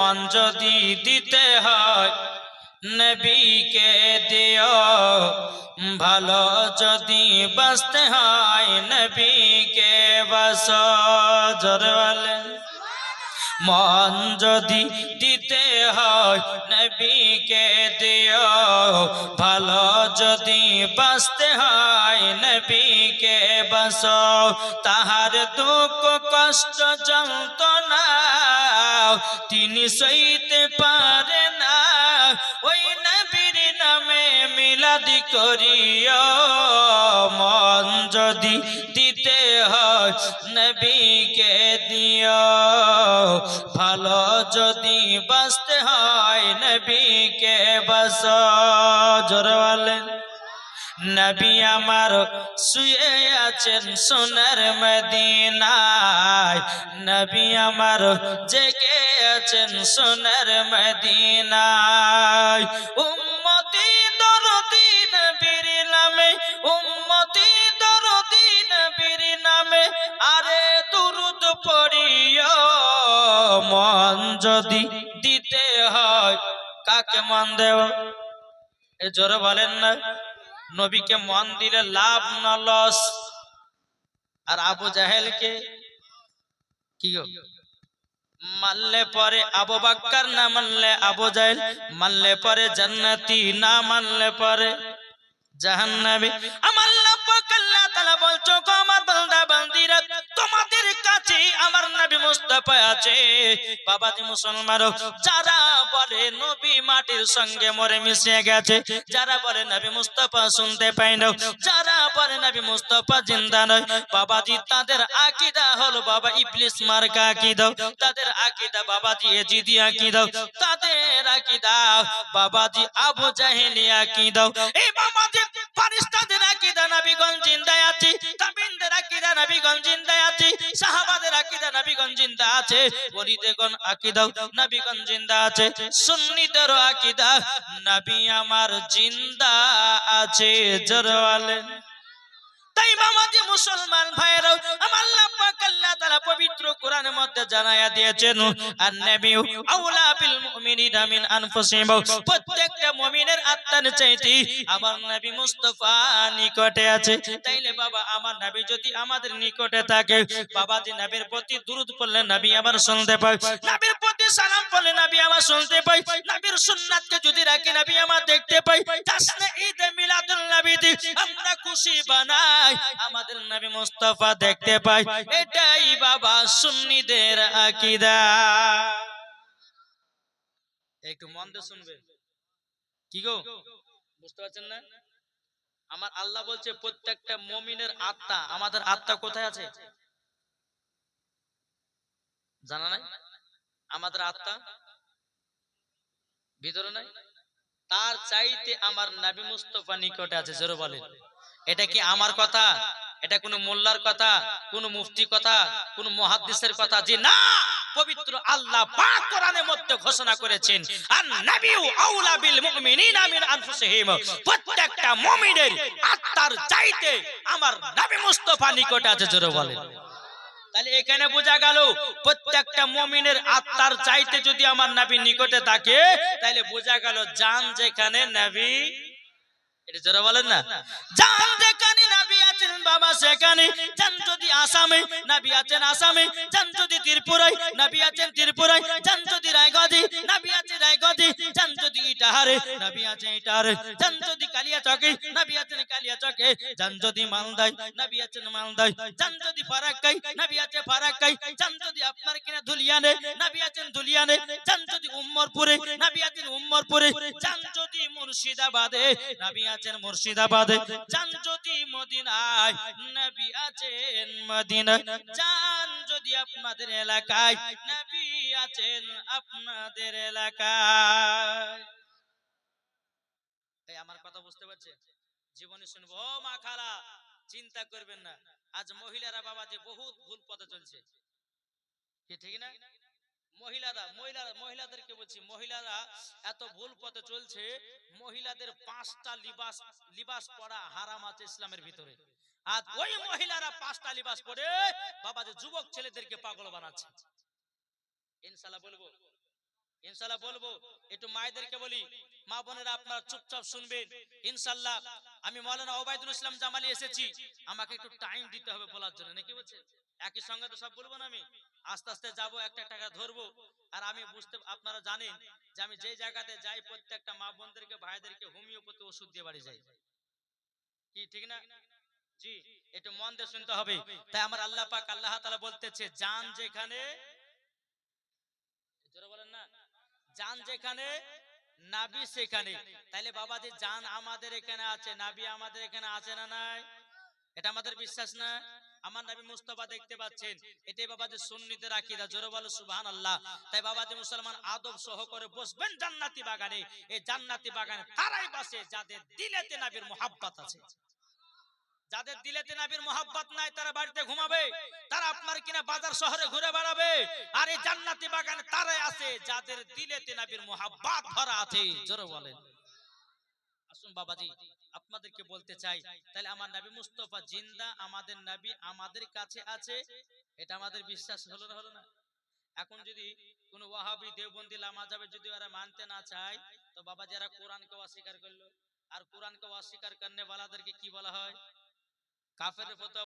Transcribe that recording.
মন যদি দিতে হয় নবীকে দিও, ভালো যদি বাঁচতে হয় নবীকে বাসো। জোরে বলেন। মন যদি দিতে হয় নবীকে দিও, ভালো যদি বাঁচতে হয় নবীকে বাসো। তাহার দুঃখ কষ্ট যন্ত্রণা তিনি সইতে পারে না, ওই নবীর নামে মিলাদি করিও। মন যদি দিতে হয় নবীকে দিও, ভালো যদি বাঁচতে হয় নবীকে বাসো। জোরে বলেন। নবী আমার শুয়ে আছেন সোনার মদিনায়, নবী আমার জেগে আছেন সোনার মদিনায়। উম্মতি দরদি নবীর নামে, উম্মতি দরদি নবীর নামে আরে দুরূদ পড়িও। মন যদি দিতে হয় কাকে মন দেব? এ জোরে বলেন না। নবীকে মন দিলে লাভ না লস? আর আবু জাহেলকে কি গো মানলে পরে আবু বকর, না মানলে আবু জাহেল, মানলে পরে জান্নাতি, না মানলে পরে জাহান্নামী। আমার আল্লাহ তাআলা বলছো গো আমার বান্দা বান্দিরা, তোমাদের কাছে আমার নবী মুস্তাফা আছে। বাবাজি মুসলমান, যারা বলে নবী মাটির সঙ্গে মরে মিশে গেছে, যারা বলে নবী মুস্তাফা শুনতে পায় না, যারা বলে নবী মুস্তাফা জিন্দা নয়, বাবাজি তাদের আকীদা হলো বাবা ইবলিস মার্কা আকীদা, তাদের আকীদা বাবাজি এজিদি আকীদা, তাদের আকীদা বাবাজি আবু জাহেলি আকীদা। এই বাবাজি ফেরেশতাদের আকীদা নবীগণ জিন্দা আছে, তাবিনদের আকীদা নবীগণ জিন্দা আছে, সাহাবাদের আকীদা নবীগণ জিন্দা আছে, ওলিদেগণ আকীদা নবীগণ জিন্দা আছে, সুন্নিদের আকীদা নবী আমার জিন্দা আছে। জোরে বলেন। তাই বাবাজি মুসলমান ভাইরা, আমার আল্লাহ পাক আল্লাহ তাআলা পবিত্র কোরআনের মধ্যে জানায়া দিয়েছেন, আন-নাবিয়্যু আওলা বিল মুমিনিনা মিন আনফুসিহিম। প্রত্যেকটা মুমিনের আত্মার চাইতে আমার নবী মুস্তাফা নিকটে আছে। তাইলে বাবা আমার নবী যদি আমাদের নিকটে থাকে, বাবাজি নবীর প্রতি দুরূদ পড়লে নবী আবার শুনতে পায়, নবীর প্রতি সালাম পড়লে নবী আমার শুনতে পায়, নবীর সুন্নাতকে যদি রাখি নবী আমার দেখতে পায়। তাসনে ঈদ মিলাদুল নবীতে আমরা খুশি বানাই, আমাদের নবী মুস্তাফা দেখতে পাই। এটাই বাবা সুন্নিদের আকীদা। একটু মন দিয়ে শুনবেন। কি গো বুঝতে পারছেন না? আমার আল্লাহ বলছে প্রত্যেকটা মুমিনের আত্মা, আমাদের আত্মা কোথায় আছে জানা নাই? আমাদের আত্মা ভিতরে নাই? তার চাইতে আমার নবী মুস্তাফা নিকটে আছে। জোরে বলেন। এটা কি আমার কথা? এটা কোন মোল্লার কথা, কোন মুফতি কথা, কোন মুহাদ্দিসের কথা? জি না, পবিত্র আল্লাহ পাক কোরআনের মধ্যে ঘোষণা করেছেন, আন-নাবিয়্যু আওলা বিল মুমিনিনা মিন আনফুসিহিম। প্রত্যেকটা মুমিনের আত্মার চাইতে আমার নবী মুস্তাফা নিকটে আছে। জোরে বলেন। তাহলে এখানে বোঝা গেল প্রত্যেকটা মুমিনের আত্মার চাইতে যদি আমার নবী নিকটে থাকে, তাহলে বোঝা গেল জান যেখানে নবী, এটা যারা বলেন না, জান যেখানে নবী আছেন বাবা সেখানে। জান যদি আসামে নবী আছেন আসামে, জান যদি ত্রিপুরায় নবী আছেন ত্রিপুরায়, জান যদি রায়গঞ্জে নবী আছেন রায়গঞ্জে, জান যদি ইটাহারে নবী আছেন ইটাহারে, জান যদি কালিয়াচকে নবী আছেন কালিয়াচকে, জান যদি মালদায় নবী আছেন মালদায়, জান যদি ফারাক্কায় নবী আছেন ফারাক্কায়, জান যদি আপনার কিনা ধুলিয়ানে নবী আছেন ধুলিয়ানে, জান যদি উম্মরপুরে নবী আছেন উম্মরপুরে, জান যদি মুর্শিদাবাদে নবী আছেন মুর্শিদাবাদে, জান যদি মদিনায় নবী আছেন মদিনায়, জান যদি আপনাদের এলাকায় নবী আছেন আপনাদের এলাকায়। এই আমার কথা বুঝতে পারছেন? জীবনে শুনবো ও মা খালা, চিন্তা করবেন না। আজ মহিলারা বাবা যে বহুত ভুল পথে চলছে, কি ঠিক না? মহিলাদেরকে বলছি, মহিলারা এত ভুল পথে চলছে। মহিলাদের 5টা লিবাস পরা হারাম আছে ইসলামের ভিতরে। আর ওই মহিলারা 5টা লিবাস পরে বাবা যে যুবক ছেলেদেরকে পাগল বানাচ্ছে। ইনশাআল্লাহ বলবো ইনশাআল্লাহ বলবো। একটু মায়েদেরকে বলি, মা বোনেরা আপনারা চুপচাপ শুনবেন ইনশাআল্লাহ। আমি মাওলানা ওবায়দুল ইসলাম জামালি এসেছি, আমাকে একটু টাইম দিতে হবে বলার জন্য, নাকি বলছেন? একই সঙ্গে তো সব বলবো না, আমি আস্তে আস্তে যাবো, একটা টাকা ধরবো। আর আমি বুঝতে, আপনারা জানেন যে আমি যে জায়গাতে যাই প্রত্যেকটা মা বোনদেরকে ভাইদেরকে হোমিওপ্যাথি ওষুধ দিয়ে বাড়ি যাই, কি ঠিক না? জি, একটু মন দিয়ে শুনতে হবে। তাই আমার আল্লাহ পাক আল্লাহ তাআলা বলতেছে, জান যেখানে, জোরে বলেন না, জান যেখানে নাবি সেখানে। তাইলে বাবাজি জান আমাদের এখানে আছে, নাবি আমাদের এখানে আছে না নাই? এটা আমাদের বিশ্বাস না? আমার নবী মুস্তাফা দেখতে পাচ্ছেন, এটাই বাবাজি সুন্নিদের আকীদা। জোরে বলো সুবহানাল্লাহ। তাই বাবাজি মুসলমান আদব সহকারে বসবেন জান্নাতি বাগানে। এই জান্নাতি বাগানে তারাই বসে যাদের দিলেতে নবীর মুহাব্বত আছে। যাদের দিলেতে নবীর মুহাব্বত নাই তারা বাড়িতে ঘুমাবে, তারা আপনার কিনা বাজার শহরে ঘুরে বেড়াবে। আর এই জান্নাতি বাগানে তারাই আছে যাদের দিলেতে নবীর মুহাব্বত ভরা আছে। জোরে বলেন। আসুন বাবাজি, আপনাদেরকে বলতে চাই, তাহলে আমার নবী মুস্তাফা জিন্দা, আমাদের নবী আমাদের কাছে আছে, এটা আমাদের বিশ্বাস হলো না? হলো না? এখন যদি কোন ওয়াহাবি দেওবন্দি লামাযাবে যদি ওরা মানতে না চায়, তো বাবাজি এরা কোরআনকে অস্বীকার করলো। আর কোরআনকে অস্বীকার করনে ওয়ালাদেরকে কি বলা হয়? কাফের।